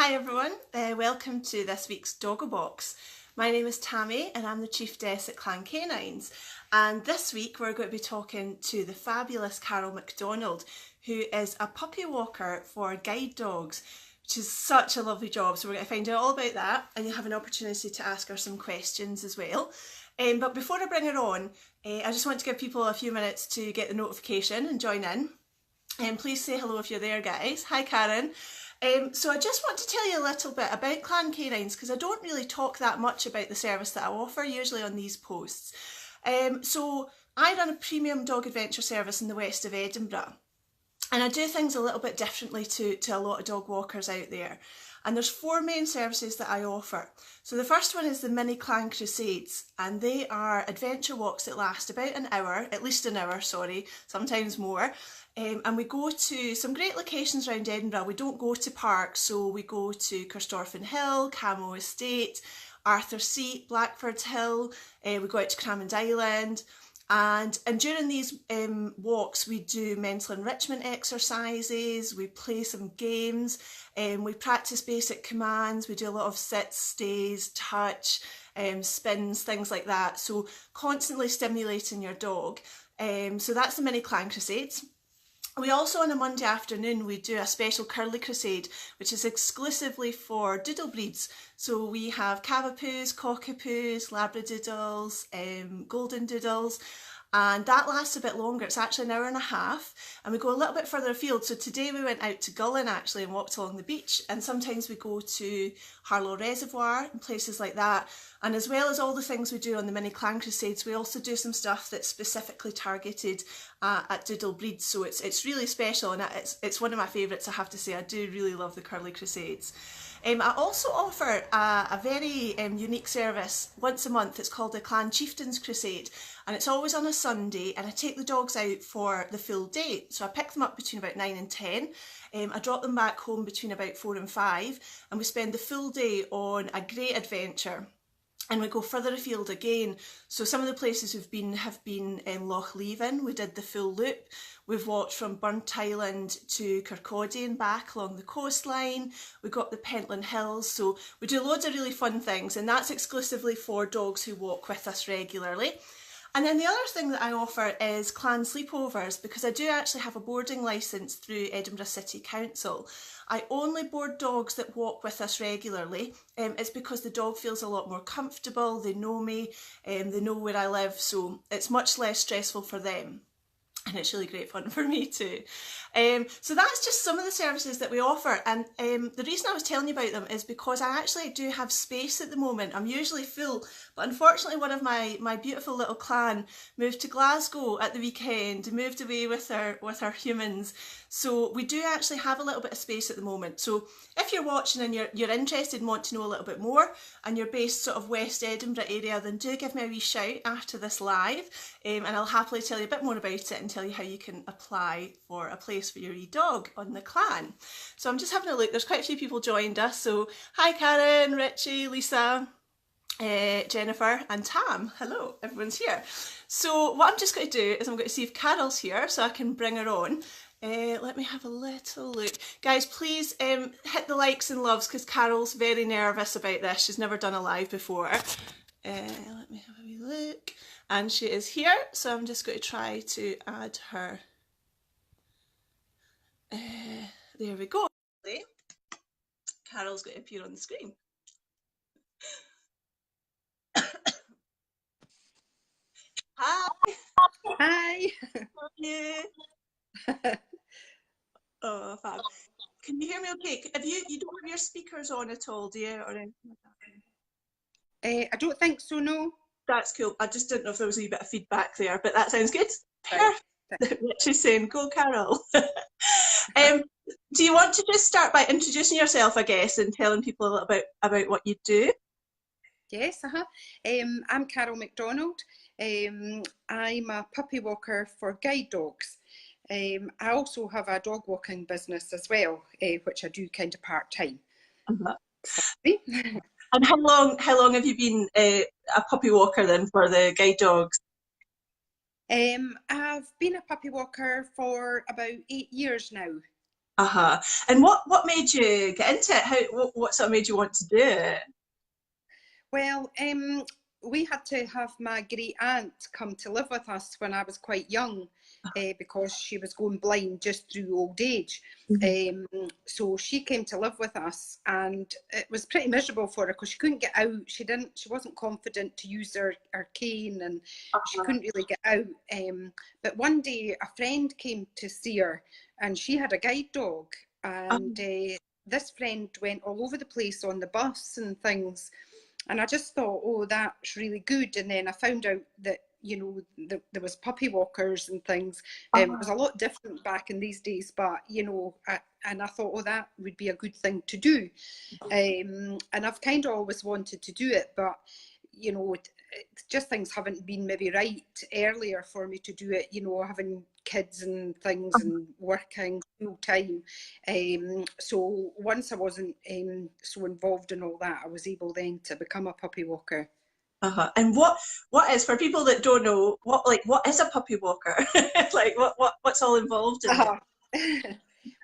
Hi everyone, welcome to this week's Doggo Box. My name is Tammie and I'm the Chief Desk at Canines. And this week we're going to be talking to the fabulous Carol McDonald, who is a puppy walker for guide dogs, which is such a lovely job. So we're going to find out all about that, and you'll have an opportunity to ask her some questions as well. But before I bring her on, I just want to give people a few minutes to get the notification and join in. Please say hello if you're there, guys. Hi Karen. So I just want to tell you a little bit about Clan Canines, because I don't really talk that much about the service that I offer usually on these posts. So I run a premium dog adventure service in the west of Edinburgh, and I do things a little bit differently to a lot of dog walkers out there. And there's four main services that I offer. So the first one is the Mini Clan Crusades, and they are adventure walks that last about an hour, at least an hour, sorry, sometimes more. And we go to some great locations around Edinburgh. We don't go to parks, so we go to Carstorphine Hill, Camo Estate, Arthur Seat, Blackford Hill, we go out to Cramond Island. And during these walks we do mental enrichment exercises, we play some games, we practice basic commands, we do a lot of sits, stays, touch, spins, things like that. So constantly stimulating your dog. So that's the Mini Clan Crusades. We also, on a Monday afternoon, we do a special curly crusade, which is exclusively for doodle breeds. So we have Cavapoos, Cockapoos, Labradoodles, Golden Doodles, and that lasts a bit longer. It's actually an hour and a half, and we go a little bit further afield. So today we went out to Gullin actually and walked along the beach, and sometimes we go to Harlow Reservoir and places like that. And as well as all the things we do on the Mini Clan Crusades, we also do some stuff that's specifically targeted at doodle breeds. So it's really special, and it's one of my favourites, I have to say. I do really love the Curly Crusades. I also offer a very unique service once a month. It's called the Clan Chieftains Crusade, and it's always on a Sunday, and I take the dogs out for the full day. So I pick them up between about 9 and 10. I drop them back home between about 4 and 5, and we spend the full day on a great adventure. And we go further afield again. So some of the places we've been have been Loch Leven. We did the full loop. We've walked from Burnt Island to Kirkcaldy and back along the coastline. We got the Pentland Hills. So we do loads of really fun things, and that's exclusively for dogs who walk with us regularly. And then the other thing that I offer is clan sleepovers, because I do actually have a boarding licence through Edinburgh City Council. I only board dogs that walk with us regularly. It's because the dog feels a lot more comfortable, they know me, they know where I live, so it's much less stressful for them. And it's really great fun for me too. So that's just some of the services that we offer, and the reason I was telling you about them is because I actually do have space at the moment. I'm usually full, but unfortunately one of my beautiful little clan moved to Glasgow at the weekend, moved away with her humans, so we do actually have a little bit of space at the moment. So if you're watching and you're interested and want to know a little bit more, and you're based sort of West Edinburgh area, then do give me a wee shout after this live, and I'll happily tell you a bit more about it and tell you how you can apply for a place for your wee dog on the clan. So I'm just having a look, there's quite a few people joined us. So hi Karen, Richie, Lisa, Jennifer and Tam. Hello, everyone's here. So what I'm just going to do is I'm going to see if Carol's here so I can bring her on. Let me have a little look. Guys, please hit the likes and loves, because Carol's very nervous about this. She's never done a live before. Let me have a wee look. And she is here, so I'm just going to try to add her. There we go. Carol's going to appear on the screen. Hi. Hi. How are you? Oh, fab. Can you hear me okay? You don't have your speakers on at all, do you? Or anything like that? I don't think so, no. That's cool. I just didn't know if there was a wee bit of feedback there, but that sounds good. Right. Perfect. Richie's saying, go Carol. Do you want to just start by introducing yourself, I guess, and telling people a little bit about what you do? Yes, I'm Carol McDonald. I'm a puppy walker for guide dogs. I also have a dog walking business as well, which I do kind of part-time. And how long have you been a puppy walker then for the guide dogs? I've been a puppy walker for about 8 years now. Uh-huh. And what made you get into it? What sort of made you want to do it? Well, we had to have my great aunt come to live with us when I was quite young, because she was going blind just through old age. Mhm. So she came to live with us, and it was pretty miserable for her because she couldn't get out. She wasn't confident to use her cane, and she Uh-huh. couldn't really get out. But one day a friend came to see her, and she had a guide dog, and this friend went all over the place on the bus and things. And I just thought, oh, that's really good. And then I found out that, there was puppy walkers and things. It was Uh-huh. a lot different back in these days, but, and I thought, oh, that would be a good thing to do. And I've kind of always wanted to do it, but, just things haven't been maybe right earlier for me to do it, having kids and things and working full time. So once I wasn't so involved in all that, I was able then to become a puppy walker. Uh-huh. And what is, for people that don't know, what is a puppy walker? Like what's all involved in it? Uh-huh.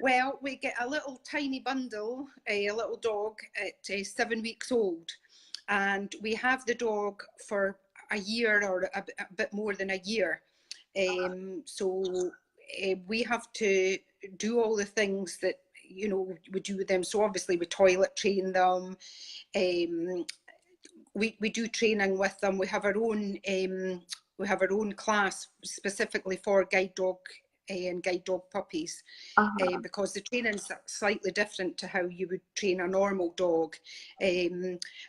Well, we get a little tiny bundle, a little dog at 7 weeks old, and we have the dog for a year or a bit more than a year. So we have to do all the things that we do with them. So obviously we toilet train them. Um, we do training with them. We have our own class specifically for guide dog and guide dog puppies, Uh-huh. because the training's slightly different to how you would train a normal dog.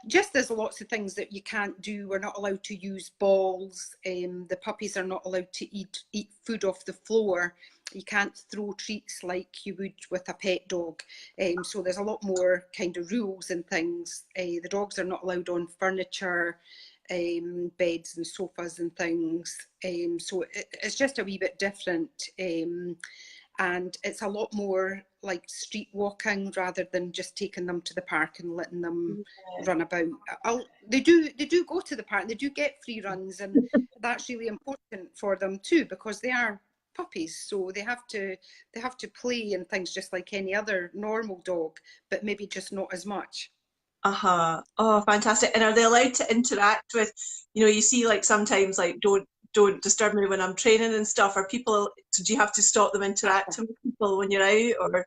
Just there's lots of things that you can't do. We're not allowed to use balls. The puppies are not allowed to eat food off the floor. You can't throw treats like you would with a pet dog. So there's a lot more kind of rules and things. The dogs are not allowed on furniture, beds and sofas and things. So it's just a wee bit different. And it's a lot more like street walking rather than just taking them to the park and letting them run about. They do go to the park. They do get free runs, and that's really important for them too, because they are puppies, so they have to play and things just like any other normal dog, but maybe just not as much. Uh-huh. Oh, fantastic. And are they allowed to interact with, you see like sometimes like don't disturb me when I'm training and stuff. Are people, so do you have to stop them interacting with people when you're out, or?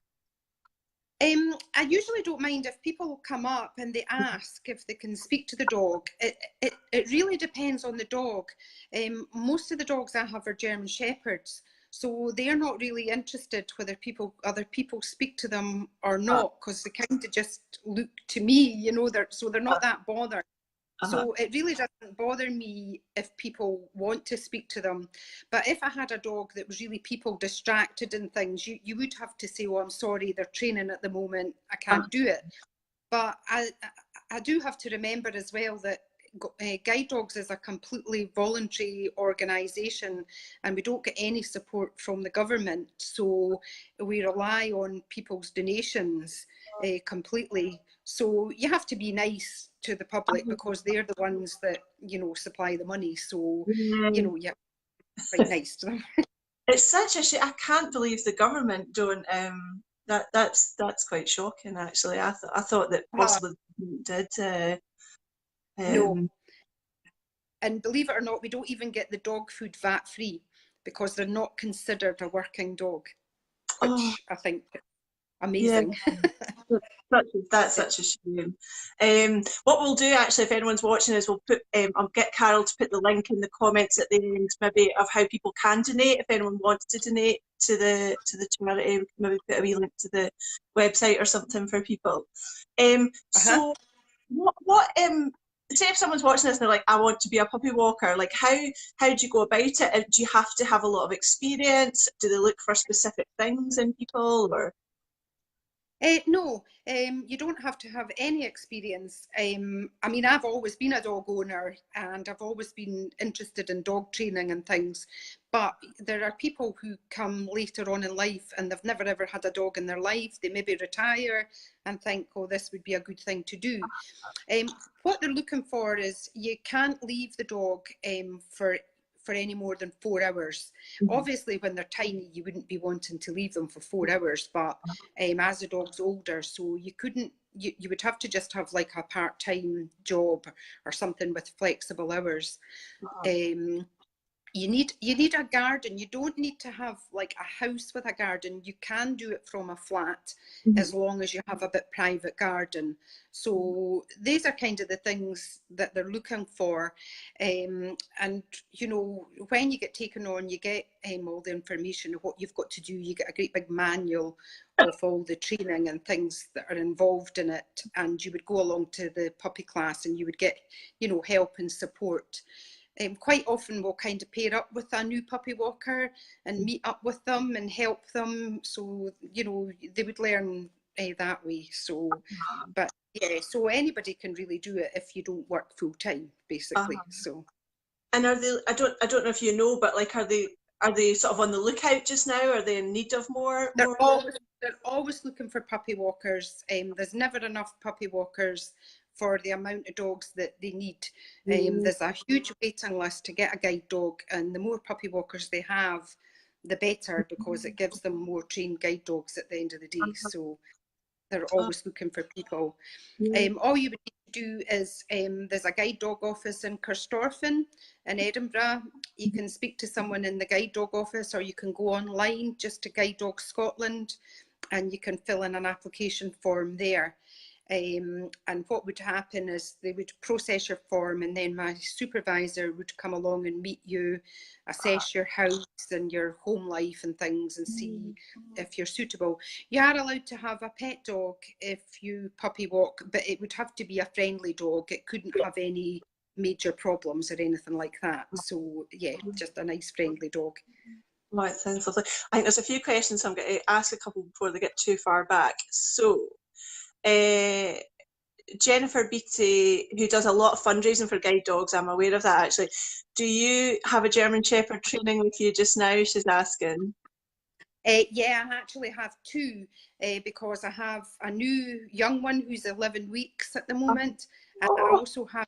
I usually don't mind if people come up and they ask if they can speak to the dog. It really depends on the dog. Most of the dogs I have are German Shepherds, so they're not really interested whether other people speak to them or not, because they kind of just look to me, they're not that bothered. Uh-huh. So it really doesn't bother me if people want to speak to them. But if I had a dog that was really people distracted and things, you would have to say, oh, I'm sorry, they're training at the moment, I can't do it. But I do have to remember as well that Guide Dogs is a completely voluntary organisation, and we don't get any support from the government. So we rely on people's donations completely. So you have to be nice to the public because they're the ones that, supply the money. So, Yeah. yeah, quite nice to them. It's such a shame. I can't believe the government don't. That's quite shocking, actually. I thought that possibly the government did. No. Um, And believe it or not, we don't even get the dog food VAT free because they're not considered a working dog, oh, which I think is yeah. amazing. That's such a shame. What we'll do actually, if anyone's watching, is we'll put. I'll get Carol to put the link in the comments at the end, maybe of how people can donate. If anyone wants to donate to the charity, we can maybe put a wee link to the website or something for people. Uh-huh. So what say if someone's watching this and they're like, I want to be a puppy walker, like how do you go about it? Do you have to have a lot of experience? Do they look for specific things in people, or? No, you don't have to have any experience. I mean, I've always been a dog owner and I've always been interested in dog training and things, but there are people who come later on in life and they've never ever had a dog in their life. They maybe retire and think, oh, this would be a good thing to do. What they're looking for is you can't leave the dog for for any more than 4 hours. Obviously, when they're tiny, you wouldn't be wanting to leave them for 4 hours, but as the dog's older, so you couldn't, you would have to just have like a part-time job or something with flexible hours. You need a garden. You don't need to have like a house with a garden. You can do it from a flat as long as you have a bit private garden. So these are kind of the things that they're looking for. And you know, when you get taken on, you get all the information of what you've got to do. You get a great big manual of all the training and things that are involved in it. And you would go along to the puppy class and you would get, you know, help and support. Quite often we'll kind of pair up with a new puppy walker and meet up with them and help them. So, you know, they would learn that way. So, but yeah, so anybody can really do it if you don't work full time, basically. So. And are they, I don't know if you know, but like, are they sort of on the lookout just now? Are they in need of more? They're always looking for puppy walkers. There's never enough puppy walkers for the amount of dogs that they need. There's a huge waiting list to get a guide dog, and the more puppy walkers they have, the better, because it gives them more trained guide dogs at the end of the day. So they're always looking for people. All you would need to do is, there's a guide dog office in Carstorphine in Edinburgh. You can speak to someone in the guide dog office, or you can go online just to Guide Dog Scotland, and you can fill in an application form there. And what would happen is they would process your form, and then my supervisor would come along and meet you, assess your house and your home life and things, and see if you're suitable. You are allowed to have a pet dog if you puppy walk, but it would have to be a friendly dog. It couldn't have any major problems or anything like that. So yeah, just a nice friendly dog. Right, sounds lovely. I think there's a few questions I'm going to ask a couple before they get too far back. So, Jennifer Beattie, who does a lot of fundraising for guide dogs, I'm aware of that actually. Do you have a German Shepherd training with you just now? She's asking. Yeah, I actually have two, because I have a new young one who's 11 weeks at the moment, and I also have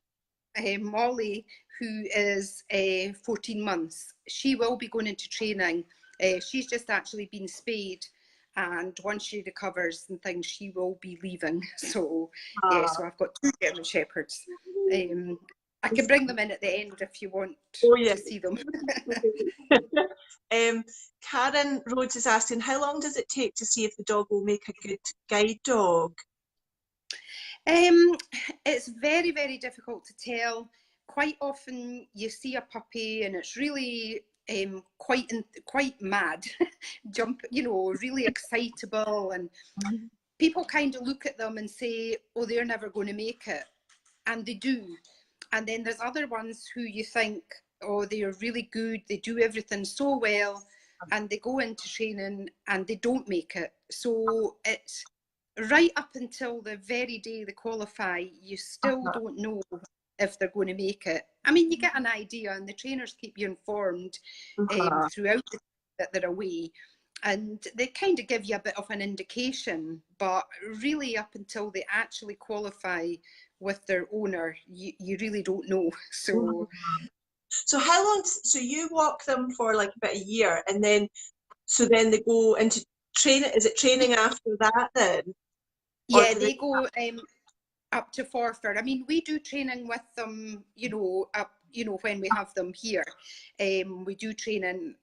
Molly, who is 14 months. She will be going into training. She's just actually been spayed, and once she recovers and things, she will be leaving. So yeah, so I've got two German Shepherds. I can bring them in at the end if you want to see them. Karen Rhodes is asking, how long does it take to see if the dog will make a good guide dog? It's very, very difficult to tell. Quite often you see a puppy and it's really quite mad, you know, really excitable, and people kind of look at them and say, oh, they're never going to make it, and they do. And then there's other ones who you think, oh, they're really good, they do everything so well, and they go into training and they don't make it. So it's right up until the very day they qualify, you still don't know if they're going to make it. I mean, you get an idea, and the trainers keep you informed throughout the time that they're away, and they kind of give you a bit of an indication, but really up until they actually qualify with their owner, you really don't know. So how long, so you walk them for like about a year, and then they go into training. Is it training after that then? Yeah, they go up to Forfar. I mean, we do training with them, you know, when we have them here. We do training.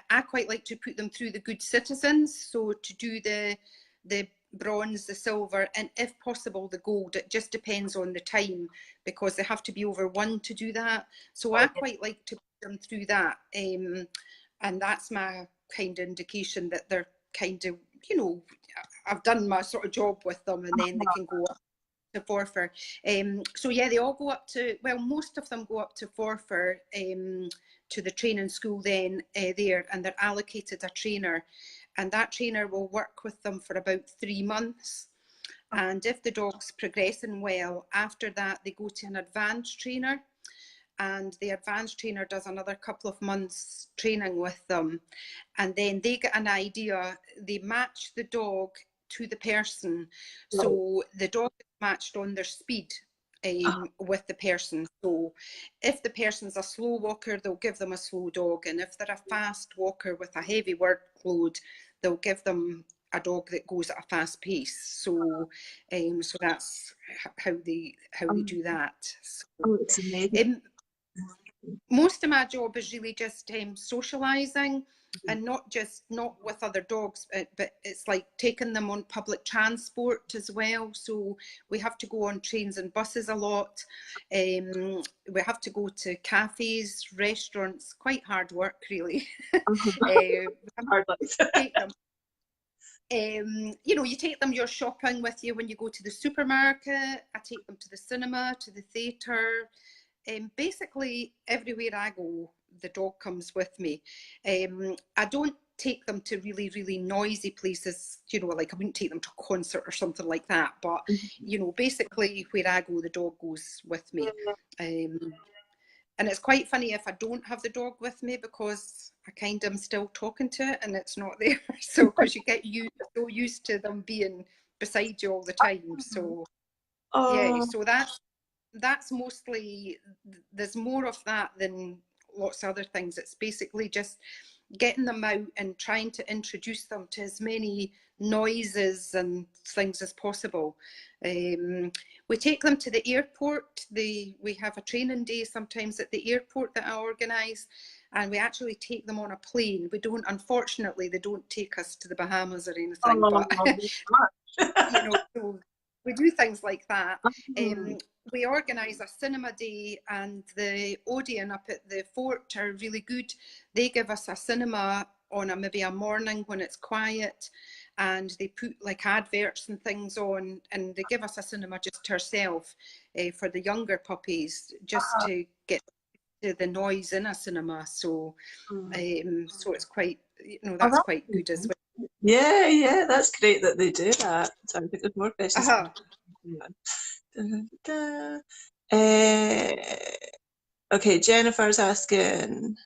I quite like to put them through the Good Citizens, so to do the bronze, the silver, and if possible the gold. It just depends on the time, because they have to be over 1 to do that. So I quite like to put them through that, and that's my kind of indication that they're kind of, you know, I've done my sort of job with them, and then they can go up to Forfar. So yeah, they all go up to, well, most of them go up to Forfar, to the training school then there, and they're allocated a trainer, and that trainer will work with them for about 3 months. And if the dog's progressing well, after that they go to an advanced trainer, and the advanced trainer does another couple of months training with them, and then they get an idea. They match the dog to the person, so the dog is matched on their speed. with the person. So if the person's a slow walker, they'll give them a slow dog, and if they're a fast walker with a heavy workload, they'll give them a dog that goes at a fast pace. So so that's how they do that. So, Oh, it's amazing. most of my job is really just socialising, and not with other dogs, but it's like taking them on public transport as well. So we have to go on trains and buses a lot. We have to go to cafes, restaurants, quite hard work really. Hard life. Take them. You know, you take them, you're shopping with you when you go to the supermarket. I take them to the cinema, to the theatre. Basically, everywhere I go, the dog comes with me. I don't take them to really, really noisy places, you know, like I wouldn't take them to a concert or something like that. But, you know, basically where I go, the dog goes with me. And it's quite funny if I don't have the dog with me, because I kind of am still talking to it and it's not there. So, because you get so used to them being beside you all the time. So, yeah, so that's mostly, there's more of that than lots of other things. It's basically just getting them out and trying to introduce them to as many noises and things as possible. We take them to the airport. We have a training day sometimes at the airport that I organise, and we actually take them on a plane. We don't, unfortunately, they don't take us to the Bahamas or anything, but you know, so we do things like that. We organise a cinema day, and the Odeon up at the fort are really good. They give us a cinema on maybe a morning when it's quiet, and they put like adverts and things on, and they give us a cinema just to ourselves for the younger puppies, just to get to the noise in a cinema. So so it's quite, you know, that's quite good as well. Yeah, that's great that they do that. So I think there's more questions. Okay, Jennifer's asking,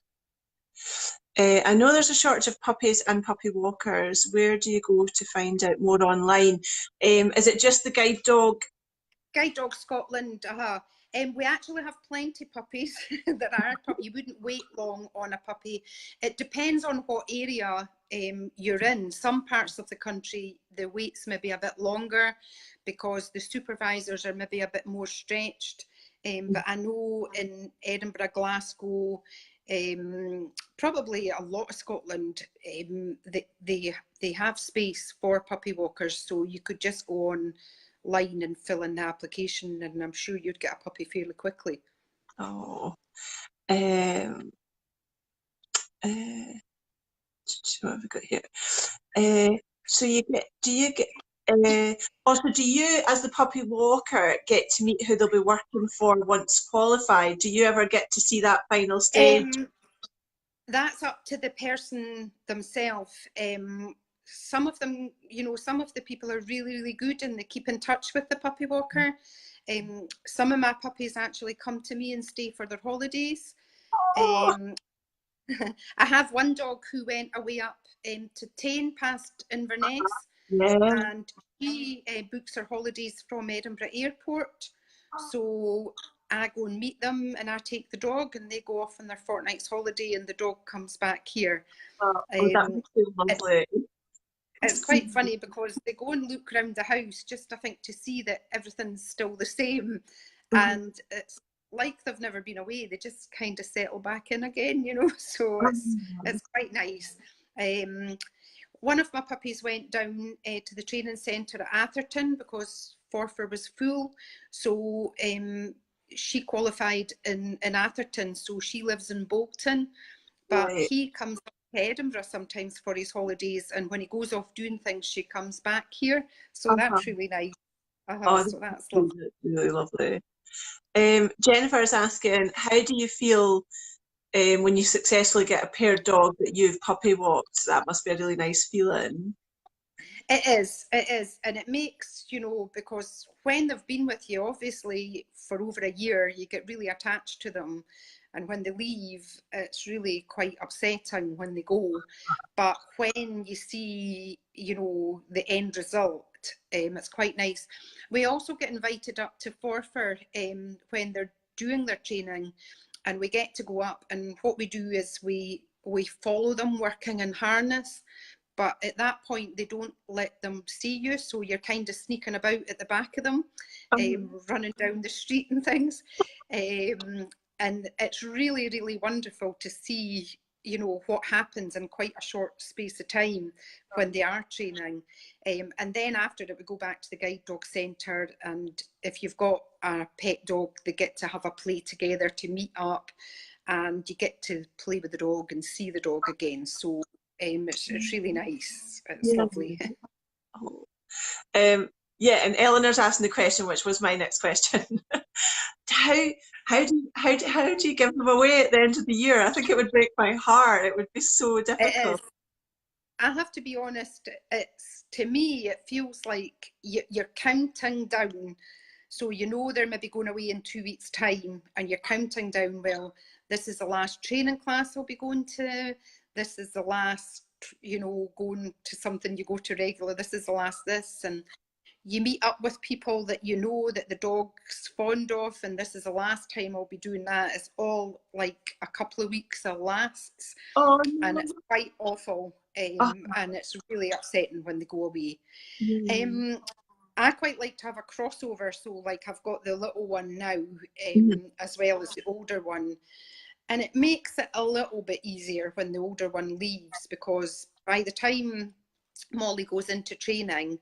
I know there's a shortage of puppies and puppy walkers. Where do you go to find out more online? Is it just the Guide Dog? Guide Dog Scotland, we actually have plenty of puppies that are puppy. You wouldn't wait long on a puppy. It depends on what area you're in. Some parts of the country, the waits may be a bit longer because the supervisors are maybe a bit more stretched. But I know in Edinburgh, Glasgow, probably a lot of Scotland, they have space for puppy walkers. So you could just go online and fill in the application, and I'm sure you'd get a puppy fairly quickly. Oh, what have we got here? So do you, as the puppy walker, get to meet who they'll be working for once qualified? Do you ever get to see that final stage? That's up to the person themselves. Some of them, you know, some of the people are really, really good and they keep in touch with the puppy walker. Some of my puppies actually come to me and stay for their holidays. I have one dog who went away up to Tain past Inverness, and she books her holidays from Edinburgh Airport. So I go and meet them and I take the dog, and they go off on their fortnight's holiday and the dog comes back here. That makes it lovely. It's quite funny because they go and look around the house just, I think, to see that everything's still the same. And it's like they've never been away. They just kind of settle back in again, you know, so it's quite nice. One of my puppies went down to the training centre at Atherton because Forfar was full. So she qualified in Atherton, so she lives in Bolton. But he comes up to Edinburgh sometimes for his holidays, and when he goes off doing things, she comes back here. So that's really nice. So that's lovely. Really lovely. Jennifer's asking, how do you feel when you successfully get a paired dog that you've puppy walked? That must be a really nice feeling. It is, and it makes, you know, because when they've been with you, obviously for over a year, you get really attached to them, and when they leave, it's really quite upsetting when they go. But when you see, you know, the end result, developed. It's quite nice. We also get invited up to Forfar when they're doing their training, and we get to go up, and what we do is we follow them working in harness, but at that point they don't let them see you, so you're kind of sneaking about at the back of them, running down the street and things, and it's really, really wonderful to see, you know, what happens in quite a short space of time when they are training. And then after that, we go back to the guide dog centre, and if you've got a pet dog, they get to have a play together to meet up, and you get to play with the dog and see the dog again. So it's really nice. It's lovely. Oh. Yeah, and Eleanor's asking the question, which was my next question. How do you give them away at the end of the year? I think it would break my heart. It would be so difficult. I have to be honest, to me, it feels like you're counting down. So you know they're maybe going away in 2 weeks' time, and you're counting down, well, this is the last training class I'll be going to. This is the last, you know, going to something you go to regular. This is the last this. And you meet up with people that you know that the dog's fond of, and this is the last time I'll be doing that. It's all like a couple of weeks it lasts. Oh, no. And it's quite awful, and it's really upsetting when they go away. I quite like to have a crossover, so like I've got the little one now, as well as the older one, and it makes it a little bit easier when the older one leaves, because by the time Molly goes into training,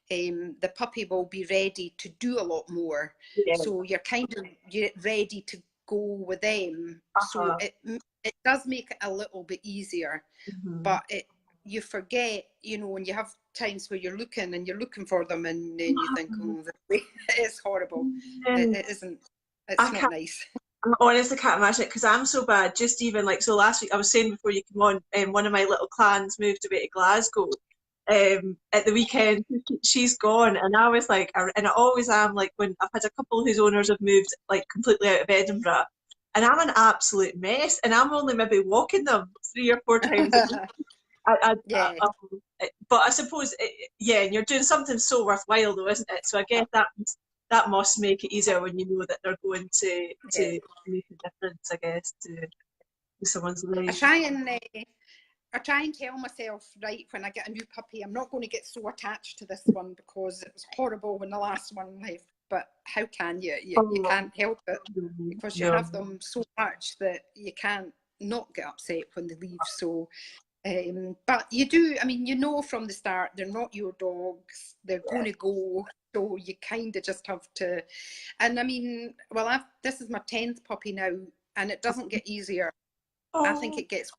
the puppy will be ready to do a lot more. So you're kind of ready to go with them. So it does make it a little bit easier, but you forget, you know, when you have times where you're looking for them, and then you think, oh, it's horrible. It isn't. It's not nice. I honestly can't imagine it, because I'm so bad. Just even like, so last week, I was saying before you came on, one of my little clans moved away to Glasgow at the weekend. She's gone, and I was like, and I always am, like when I've had a couple whose owners have moved like completely out of Edinburgh, and I'm an absolute mess, and I'm only maybe walking them 3 or 4 times a week. But I suppose, and you're doing something so worthwhile though, isn't it? So I guess that must make it easier when you know that they're going to make a difference, I guess, to someone's life. I try and tell myself, right, when I get a new puppy, I'm not going to get so attached to this one because it was horrible when the last one left. But how can you? You can't help it, because you have them so much that you can't not get upset when they leave. So, but you do, I mean, you know from the start, they're not your dogs, they're going to go. So you kind of just have to, and I mean, well, this is my 10th puppy now, and it doesn't get easier. I think it gets,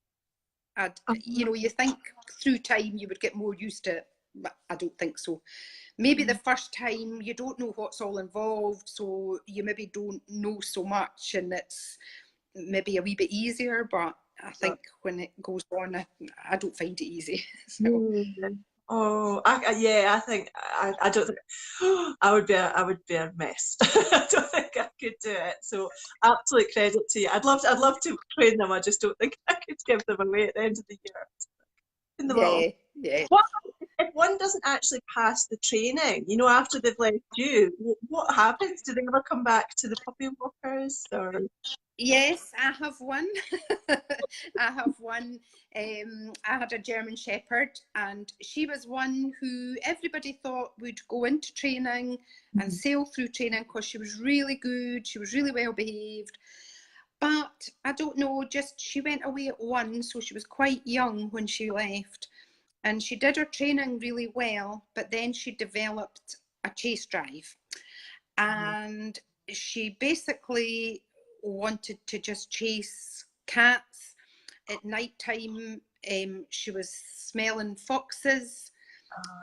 you know, you think through time you would get more used to it, but I don't think so. Maybe the first time you don't know what's all involved, so you maybe don't know so much, and it's maybe a wee bit easier, but I think when it goes on, I don't find it easy. So. I think I don't think I would be a mess. I don't think I could do it. So absolute credit to you. I'd love to train them. I just don't think I could give them away at the end of the year. What if one doesn't actually pass the training? You know, after they've left you, what happens? Do they ever come back to the puppy walkers? Or? Yes, I have one. I have one. I had a German Shepherd, and she was one who everybody thought would go into training and sail through training because she was really good, she was really well behaved. But I don't know, just she went away at 1, so she was quite young when she left. And she did her training really well, but then she developed a chase drive. And she basically wanted to just chase cats at night time. She was smelling foxes,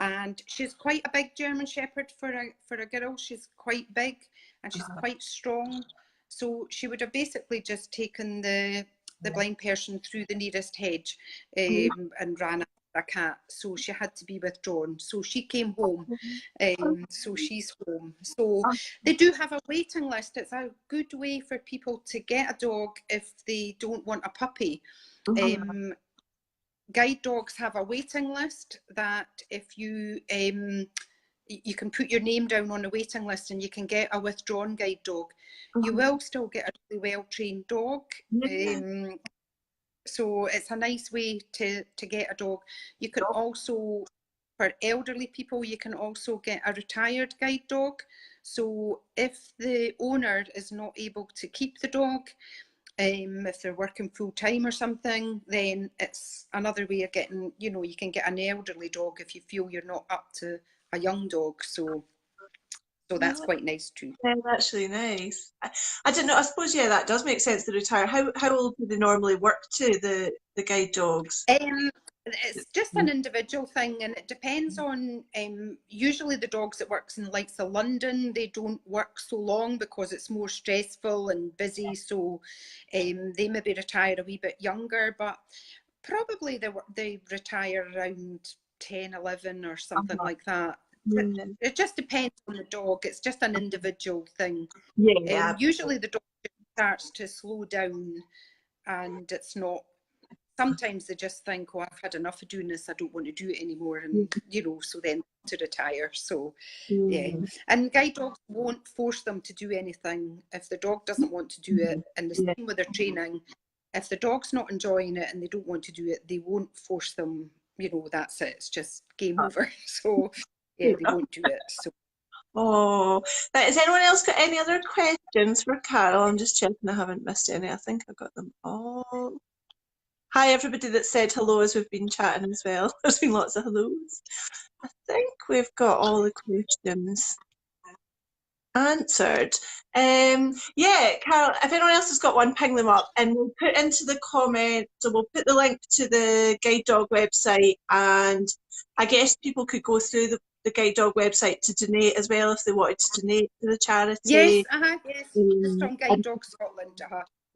and she's quite a big German Shepherd for a girl. She's quite big and she's quite strong, so she would have basically just taken the blind person through the nearest hedge and ran after a cat, so she had to be withdrawn. So she came home, so she's home. So they do have a waiting list. It's a good way for people to get a dog if they don't want a puppy. Guide dogs have a waiting list that if you you can put your name down on a waiting list and you can get a withdrawn guide dog. You Uh-huh. will still get a really well-trained dog. Yeah. So it's a nice way to get a dog. You can also, for elderly people, you can also get a retired guide dog. So if the owner is not able to keep the dog, if they're working full time or something, then it's another way of getting, you know, you can get an elderly dog if you feel you're not up to a young dog. So that's quite nice too. Yeah, that's really nice. I didn't know. I suppose that does make sense to retire. How old do they normally work to the guide dogs? It's just an individual thing, and it depends on. Usually, the dogs that works in likes of London, they don't work so long because it's more stressful and busy. So, they maybe retire a wee bit younger, but probably they retire around 10, 11 or something like that. It just depends on the dog. It's just an individual thing. Yeah. Usually, the dog starts to slow down, and it's not. Sometimes they just think, oh, I've had enough of doing this, I don't want to do it anymore, and you know, so then to retire. So yeah, and guide dogs won't force them to do anything if the dog doesn't want to do it. And the same with their training, if the dog's not enjoying it and they don't want to do it, they won't force them, you know, that's it, it's just game over. So yeah, they won't do it. So Has anyone else got any other questions for Carol? I'm just checking I haven't missed any. I think I got them all. Hi, everybody that said hello as we've been chatting as well. There's been lots of hellos. I think we've got all the questions answered. Yeah, Carol, if anyone else has got one, ping them up and we'll put into the comments. So we'll put the link to the Guide Dog website, and I guess people could go through the Guide Dog website to donate as well if they wanted to donate to the charity. Yes, just on Guide Dog Scotland.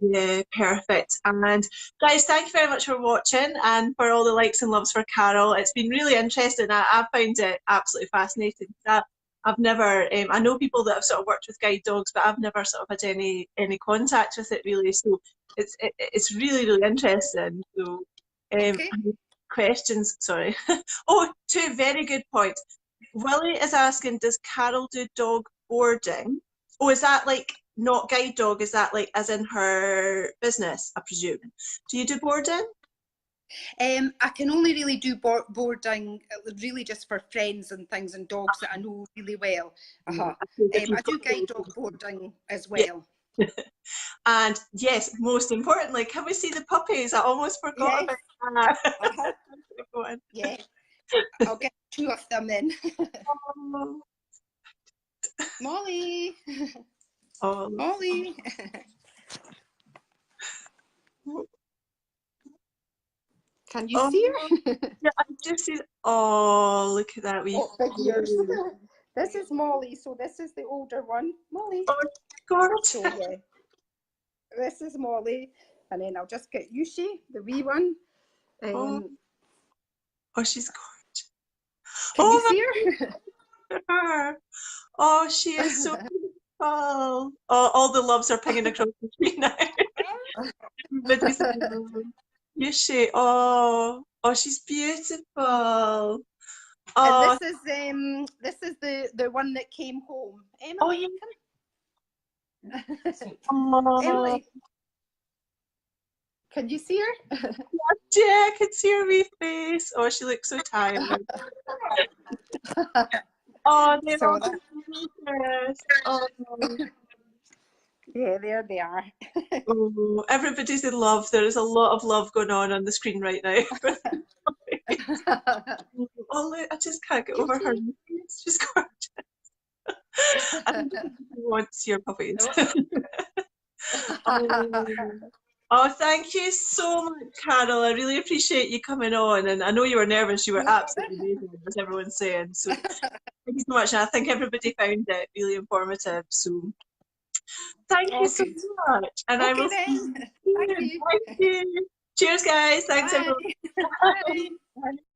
Yeah, perfect. And guys, thank you very much for watching and for all the likes and loves for Carol. It's been really interesting. I found it absolutely fascinating. I've never, I know people that have sort of worked with guide dogs, but I've never sort of had any contact with it really. So it's really, really interesting. So questions, sorry. Oh, two very good points. Willie is asking, does Carol do dog boarding? Oh, is that like not guide dog? Is that like as in her business, I presume? Do you do boarding? I can only really do boarding really just for friends and things and dogs that I know really well. I do guide dog boarding as well. Yeah. And yes, most importantly, can we see the puppies? I almost forgot about that. Yeah, I'll get two of them in. Molly. Molly. Can you see her? Yeah, I just see. Oh, look at that wee. Big ears. This is Molly, so this is the older one. Molly. Oh, gorgeous. So, yeah. This is Molly, and then I'll just get Yushi, the wee one. Oh, she's gorgeous. Can you see her? Oh, she is so beautiful. Oh, all the loves are pinging across the screen now. Yushi, oh, she's beautiful. Oh. And this is the one that came home. Emily. Oh, yeah. Emily. Can you see her? Yeah, I can see her wee face. Oh, she looks so tired. Oh, they're all gorgeous. Oh. Yeah, there they are. Oh, everybody's in love. There is a lot of love going on the screen right now. Oh, look, I just can't get over her. She's gorgeous. I think everybody wants your puppies. Oh, thank you so much, Carol. I really appreciate you coming on. And I know you were nervous. You were absolutely amazing, as everyone's saying. So thank you so much. And I think everybody found it really informative. So thank you so much. And I will see you. Thank you. Cheers, guys. Thanks, everyone. Bye. Bye.